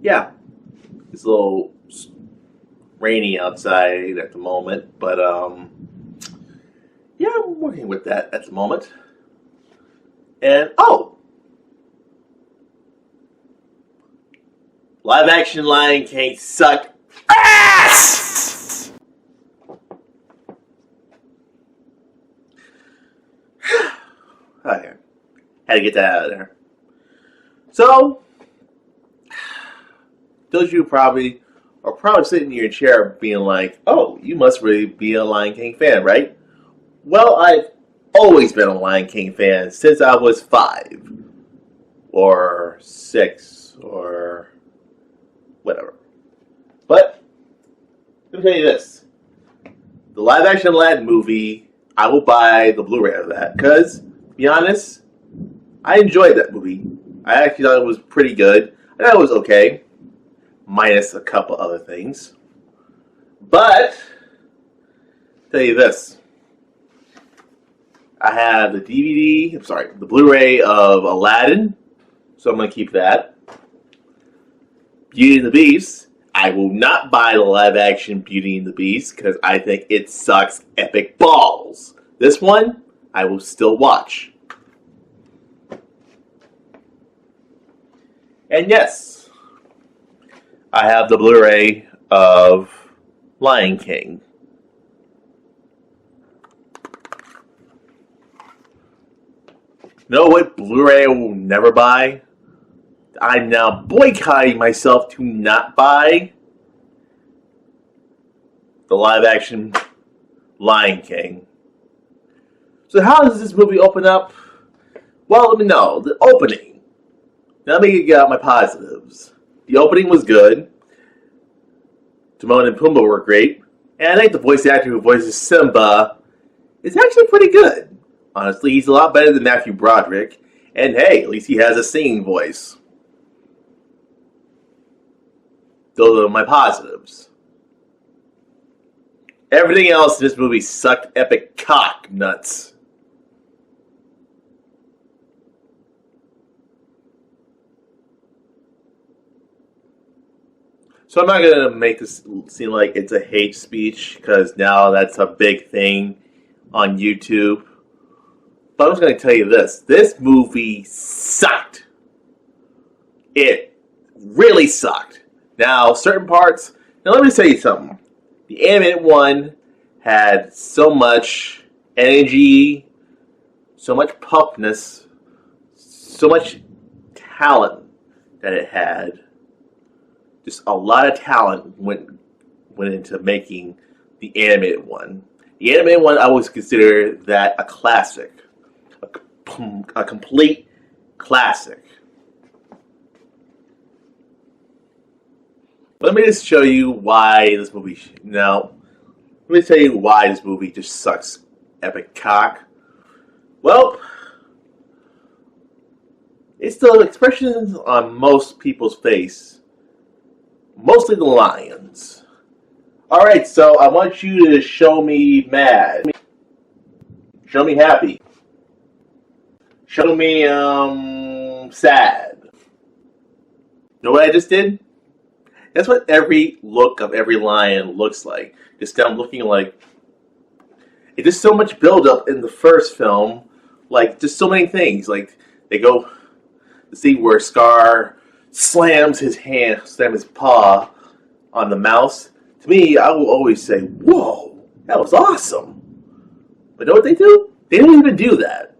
yeah, it's a little rainy outside at the moment, but yeah, I'm working with that at the moment. And live action Lion King sucked ass. Okay, had to get that out of there. So, those of you probably are probably sitting in your chair being like, "Oh, you must really be a Lion King fan, right?" Well, I've always been a Lion King fan since I was 5 or 6 or whatever. But let me tell you this: the live-action Aladdin movie, I will buy the Blu-ray of that because, to be honest, I enjoyed that movie. I actually thought it was pretty good. I thought it was okay, minus a couple other things. But I'll tell you this: I have the the Blu-ray of Aladdin, so I'm going to keep that. Beauty and the Beast, I will not buy the live-action Beauty and the Beast because I think it sucks epic balls. This one, I will still watch. And yes, I have the Blu-ray of Lion King. You know what Blu-ray I will never buy? I'm now boycotting myself to not buy the live-action Lion King. So how does this movie open up? Well, let me know. The opening. Now let me get out my positives. The opening was good. Timon and Pumbaa were great. And I think the voice actor who voices Simba is actually pretty good. Honestly, he's a lot better than Matthew Broderick. And hey, at least he has a singing voice. Those are my positives. Everything else in this movie sucked epic cock nuts. So I'm not going to make this seem like it's a hate speech, because now that's a big thing on YouTube. But I'm just going to tell you this. This movie sucked. It really sucked. Now, certain parts... Now, let me tell you something. The animated one had so much energy, so much pumpness, so much talent that it had. Just a lot of talent went into making the animated one. The animated one, I always consider that a classic. A complete classic. But let me just show you why this movie... Now, let me tell you why this movie just sucks epic cock. Well, it's the expressions on most people's face. Mostly the lions. Alright, so I want you to show me mad. Show me happy. Show me, sad. You know what I just did? That's what every look of every lion looks like. Just them looking like... It's just so much build-up in the first film. Like, just so many things. Like, they go to see where Scar slams his paw on the mouse. To me, I will always say, whoa, that was awesome. But you know what they do? They don't even do that.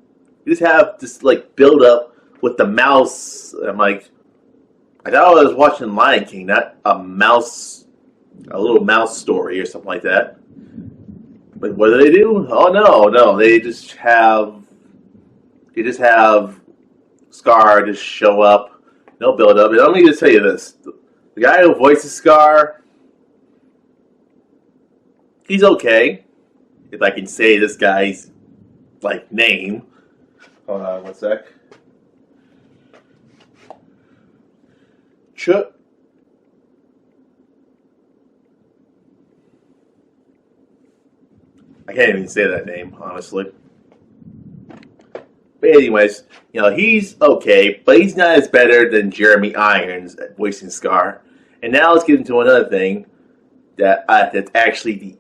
They just have this, like, build-up with the mouse. I'm like... I thought I was watching Lion King, not a little mouse story or something like that. But what do? Oh no, they just have Scar just show up, no build up. And let me just tell you this: the guy who voices Scar, he's okay. If I can say this guy's name. Hold on one sec. I can't even say that name, honestly. But But anyways, he's okay, but he's not as better than Jeremy Irons at voicing Scar. And now let's get into another thing that's actually the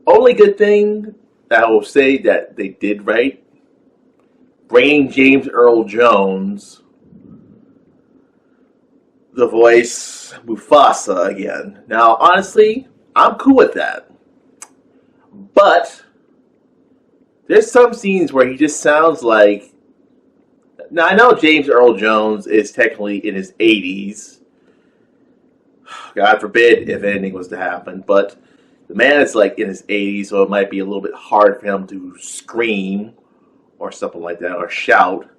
only good thing that I will say that they did right. Bringing James Earl Jones, the voice Mufasa again. Now, honestly, I'm cool with that. But there's some scenes where he just sounds like... Now, I know James Earl Jones is technically in his 80s. God forbid if anything was to happen. But the man is like in his 80s, so it might be a little bit hard for him to scream or something like that, or shout.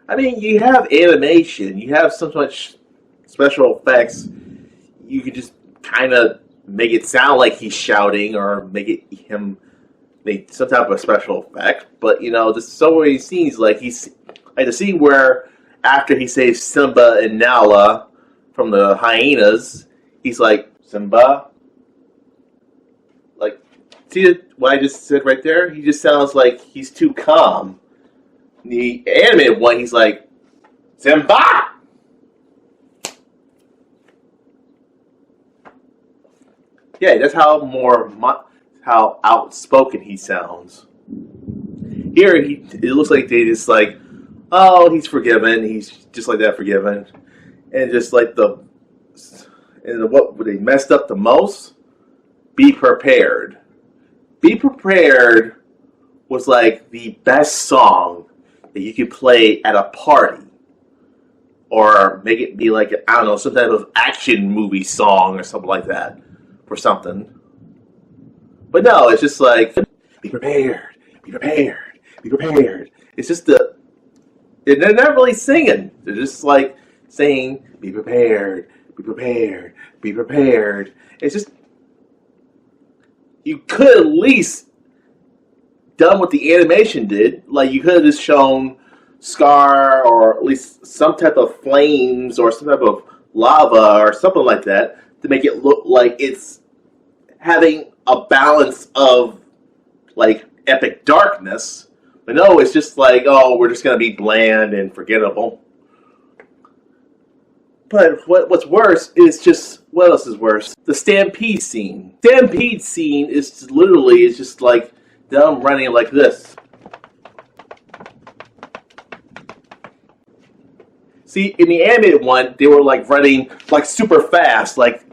I mean, you have animation, you have so much special effects, you could just kind of make it sound like he's shouting, or make some type of special effect. But there's so many scenes, like the scene where after he saves Simba and Nala from the hyenas, he's like, Simba? Like, see what I just said right there? He just sounds like he's too calm. The animated one, he's like, Simba! Yeah, that's how outspoken he sounds. Here, it looks like they just like, oh, he's forgiven. He's just like that, forgiven. And just like what they messed up the most? Be Prepared. Be Prepared was like the best song that you could play at a party. Or make it be like, I don't know, some type of action movie song or something like that. For something. But no, it's just like, be prepared, be prepared, be prepared. It's just they're not really singing. They're just like saying, be prepared, be prepared, be prepared. It's just, you could at least done what the animation did. Like, you could have just shown Scar, or at least some type of flames, or some type of lava, or something like that, to make it look like it's having a balance of, like, epic darkness. But no, it's just like, oh, we're just going to be bland and forgettable. But what's worse is just, what else is worse? The Stampede scene. Stampede scene is literally, it's just like them running like this. See, in the animated one, they were like running like super fast, like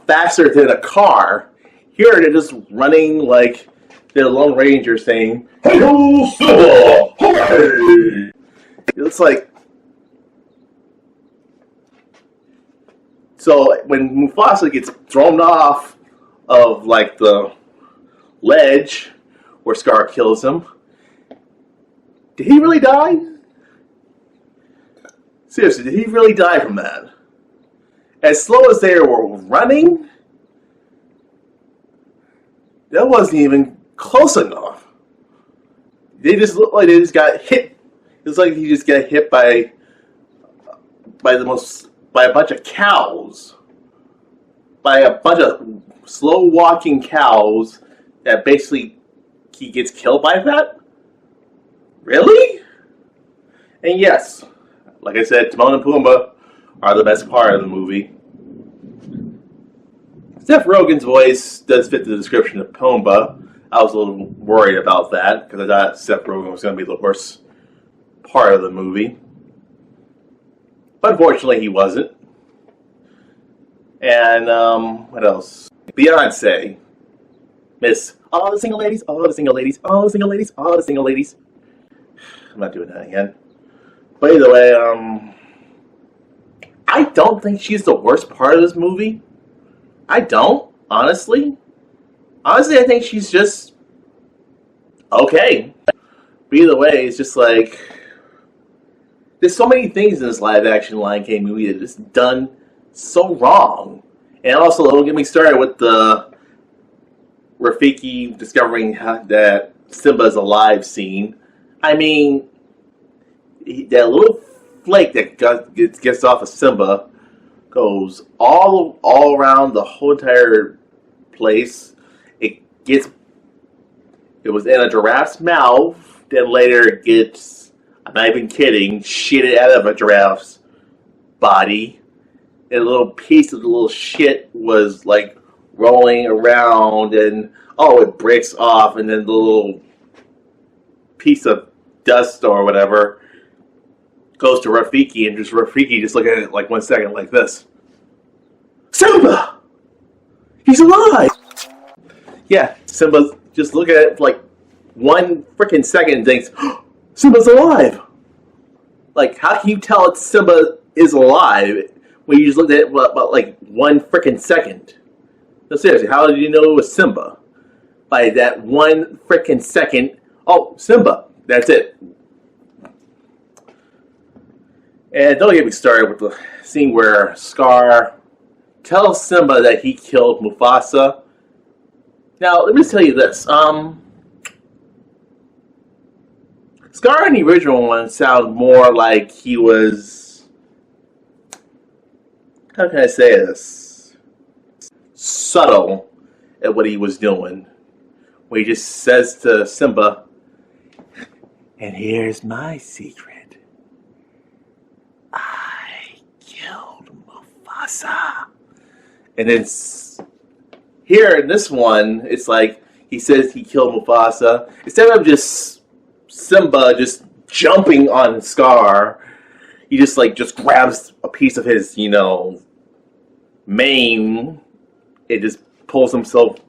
faster than a car. Here, they're just running like the Lone Ranger saying, "Hey-ho, Simba! Hooray!" It's like, so when Mufasa gets thrown off of like the ledge where Scar kills him, did he really die? Seriously, did he really die from that? As slow as they were running, that wasn't even close enough. They just looked like they just got hit. It's like he just got hit by a bunch of cows. By a bunch of slow walking cows that basically he gets killed by that? Really? And yes, like I said, Timon and Pumbaa are the best part of the movie. Seth Rogen's voice does fit the description of Pumbaa. I was a little worried about that, because I thought Seth Rogen was going to be the worst part of the movie. But unfortunately, he wasn't. And, what else? Beyonce. Miss all the single ladies, all the single ladies, all the single ladies, all the single ladies. I'm not doing that again. But either way, I don't think she's the worst part of this movie. I don't, honestly. Honestly, I think she's just okay. But either way, it's just like, there's so many things in this live-action Lion King movie that is done so wrong. And also, don't get me started with the Rafiki discovering that Simba's alive scene. I mean, that little flake that gets off of Simba goes all around the whole entire place. It was in a giraffe's mouth. Then later it gets, I not even kidding, shit out of a giraffe's body. And a little piece of the little shit was like rolling around, and oh, it breaks off, and then the little piece of dust or whatever goes to Rafiki, and Rafiki just look at it like 1 second like this. Simba! He's alive! Yeah, Simba just look at it for like 1 freaking second and thinks, oh, Simba's alive! Like, how can you tell it's Simba is alive when you just looked at it about like 1 freaking second? No, seriously, how did you know it was Simba? By that 1 freaking second, oh, Simba, that's it. And don't get me started with the scene where Scar tells Simba that he killed Mufasa. Now, let me tell you this. Scar in the original one sounded more like he was... How can I say this? Subtle at what he was doing. Where he just says to Simba, and here's my secret. I killed Mufasa. And then here in this one, it's like he says he killed Mufasa. Instead of just Simba just jumping on Scar, he just grabs a piece of his, mane. It just pulls himself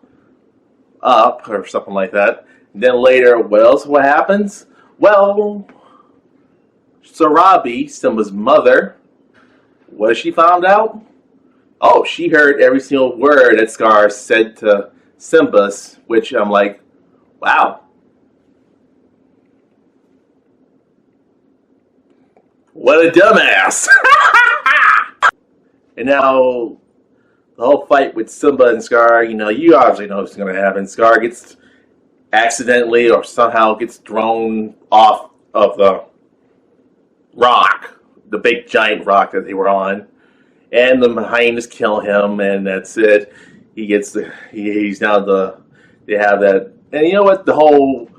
up or something like that. And then later, what happens? Well, Sarabi, Simba's mother, what did she found out? Oh, she heard every single word that Scar said to Simba, which I'm like, wow. What a dumbass! And now, the whole fight with Simba and Scar, you obviously know what's going to happen. Scar gets accidentally or somehow gets thrown off of the rock, the big giant rock that they were on. And the hyenas kill him, and that's it. He's now they have that. And you know what? The whole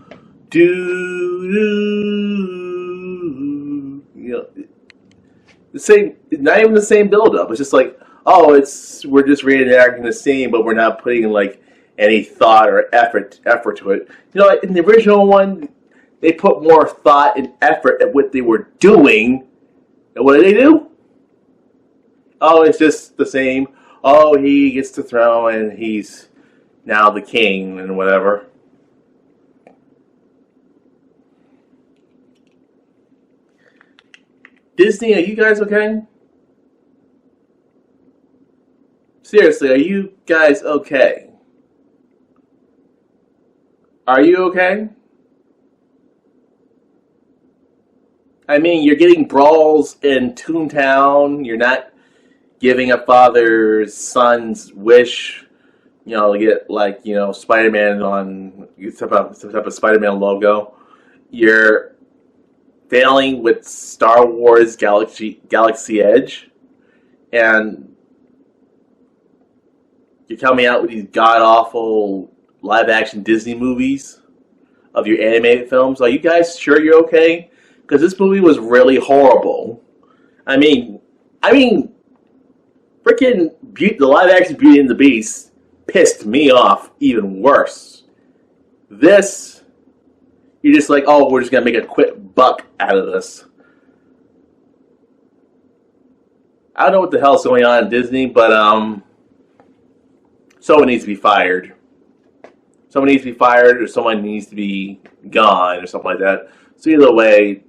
the same, not even the same build-up. It's just like, oh, we're just reenacting the scene, but we're not putting in like any thought or effort to it. In the original one, they put more thought and effort at what they were doing. And what did they do? Oh, it's just the same. Oh, he gets the throne and he's now the king and whatever. Disney, are you guys okay? Seriously, are you guys okay? Are you okay? I mean, you're getting brawls in Toontown. You're not giving a father's son's wish, to get like, Spider-Man on some type of Spider-Man logo. You're failing with Star Wars Galaxy Edge, and you're coming out with these god-awful live-action Disney movies of your animated films. Are you guys sure you're okay? Because this movie was really horrible. I mean, freaking the live-action Beauty and the Beast pissed me off even worse. This, you're just like, oh, we're just gonna make a quick buck out of this. I don't know what the hell's going on in Disney, but someone needs to be fired. Someone needs to be fired, or someone needs to be gone, or something like that. So either way,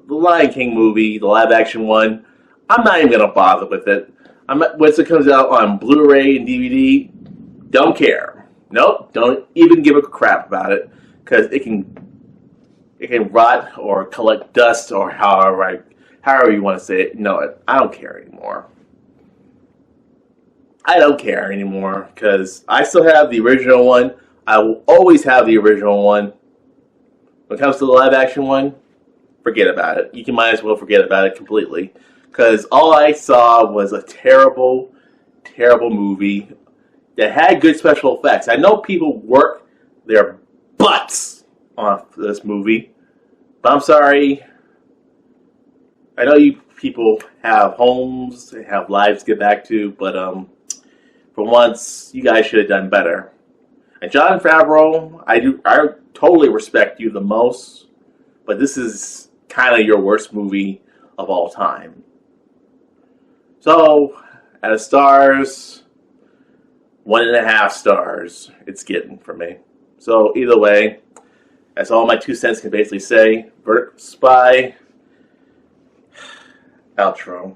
the Lion King movie, the live-action one, I'm not even gonna bother with it. Once it comes out on Blu-ray and DVD, don't care. Nope, don't even give a crap about it, because it can rot or collect dust or however you want to say it. No, I don't care anymore. I don't care anymore, because I still have the original one. I will always have the original one. When it comes to the live action one, forget about it. You might as well forget about it completely. Because all I saw was a terrible, terrible movie that had good special effects. I know people work their butts on this movie, but I'm sorry, I know you people have homes, have lives to get back to, but for once, you guys should have done better. And Jon Favreau, I totally respect you the most, but this is kind of your worst movie of all time. So, out of stars, 1.5 stars it's getting for me. So either way, that's all my 2 cents can basically say. Verdict Spy. Outro.